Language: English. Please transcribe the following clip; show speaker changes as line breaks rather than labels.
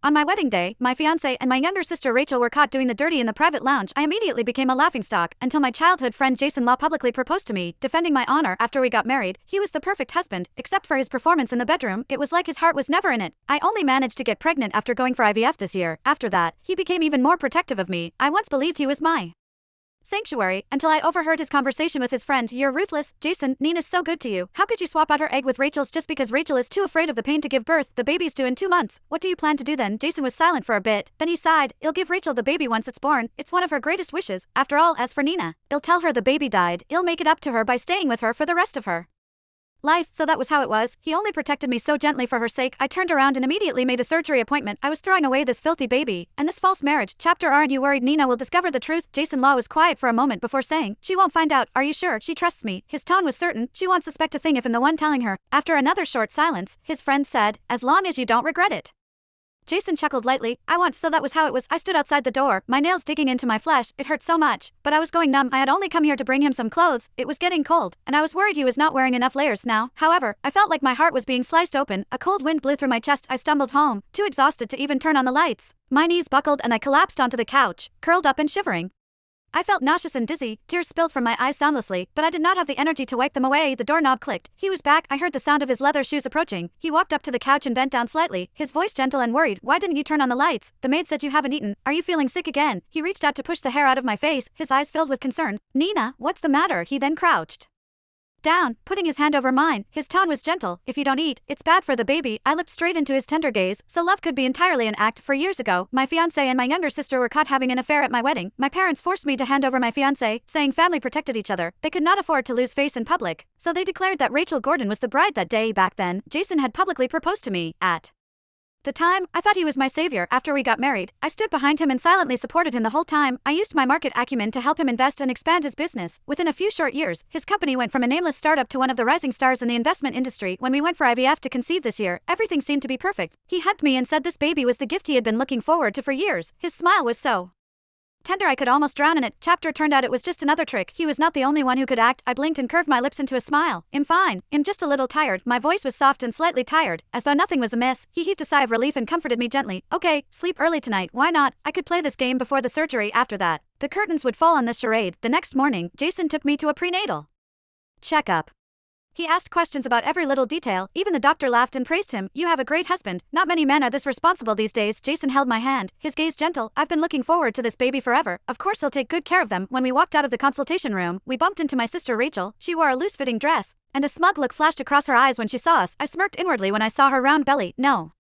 On my wedding day, my fiancé and my younger sister Rachel were caught doing the dirty in the private lounge. I immediately became a laughingstock until my childhood friend Jason Law publicly proposed to me, defending my honor after we got married. He was the perfect husband, except for his performance in the bedroom. It was like his heart was never in it. I only managed to get pregnant after going for IVF this year. After that, he became even more protective of me. I once believed he was my sanctuary, until I overheard his conversation with his friend. You're ruthless, Jason. Nina's so good to you. How could you swap out her egg with Rachel's just because Rachel is too afraid of the pain to give birth? The baby's due in 2 months. What do you plan to do then? Jason was silent for a bit, then he sighed. I'll give Rachel the baby once it's born. It's one of her greatest wishes. After all, as for Nina, I'll tell her the baby died. I'll make it up to her by staying with her for the rest of her life. So that was how it was. He only protected me so gently for her sake. I turned around and immediately made a surgery appointment. I was throwing away this filthy baby and this false marriage. Chapter: Aren't you worried Nina will discover the truth? Jason Law was quiet for a moment before saying, she won't find out. Are you sure? She trusts me. His tone was certain. She won't suspect a thing if I'm the one telling her. After another short silence, his friend said, as long as you don't regret it. Jason chuckled lightly. I won't. So that was how it was. I stood outside the door, my nails digging into my flesh. It hurt so much, but I was going numb. I had only come here to bring him some clothes. It was getting cold, and I was worried he was not wearing enough layers now. However, I felt like my heart was being sliced open. A cold wind blew through my chest. I stumbled home, too exhausted to even turn on the lights. My knees buckled and I collapsed onto the couch, curled up and shivering. I felt nauseous and dizzy. Tears spilled from my eyes soundlessly, but I did not have the energy to wipe them away. The doorknob clicked. He was back. I heard the sound of his leather shoes approaching. He walked up to the couch and bent down slightly, his voice gentle and worried. Why didn't you turn on the lights? The maid said you haven't eaten. Are you feeling sick again? He reached out to push the hair out of my face, his eyes filled with concern. Nina, what's the matter? He then crouched down, putting his hand over mine. His tone was gentle. If you don't eat, it's bad for the baby. I looked straight into his tender gaze. So love could be entirely an act. For years ago, my fiancé and my younger sister were caught having an affair at my wedding. My parents forced me to hand over my fiancé, saying family protected each other. They could not afford to lose face in public, so they declared that Rachel Gordon was the bride that day. Back then, Jason had publicly proposed to me. At the time, I thought he was my savior. After we got married, I stood behind him and silently supported him the whole time. I used my market acumen to help him invest and expand his business. Within a few short years, his company went from a nameless startup to one of the rising stars in the investment industry. When we went for IVF to conceive this year, everything seemed to be perfect. He hugged me and said this baby was the gift he had been looking forward to for years. His smile was so tender I could almost drown in it. Chapter: Turned out it was just another trick. He was not the only one who could act. I blinked and curved my lips into a smile. I'm fine. I'm just a little tired. My voice was soft and slightly tired, as though nothing was amiss. He heaved a sigh of relief and comforted me gently. Okay, sleep early tonight. Why not? I could play this game before the surgery. After that, the curtains would fall on this charade. The next morning, Jason took me to a prenatal checkup. He asked questions about every little detail. Even the doctor laughed and praised him. You have a great husband. Not many men are this responsible these days. Jason held my hand, his gaze gentle. I've been looking forward to this baby forever. Of course he'll take good care of them. When we walked out of the consultation room, we bumped into my sister Rachel. She wore a loose-fitting dress, and a smug look flashed across her eyes when she saw us. I smirked inwardly when I saw her round belly. No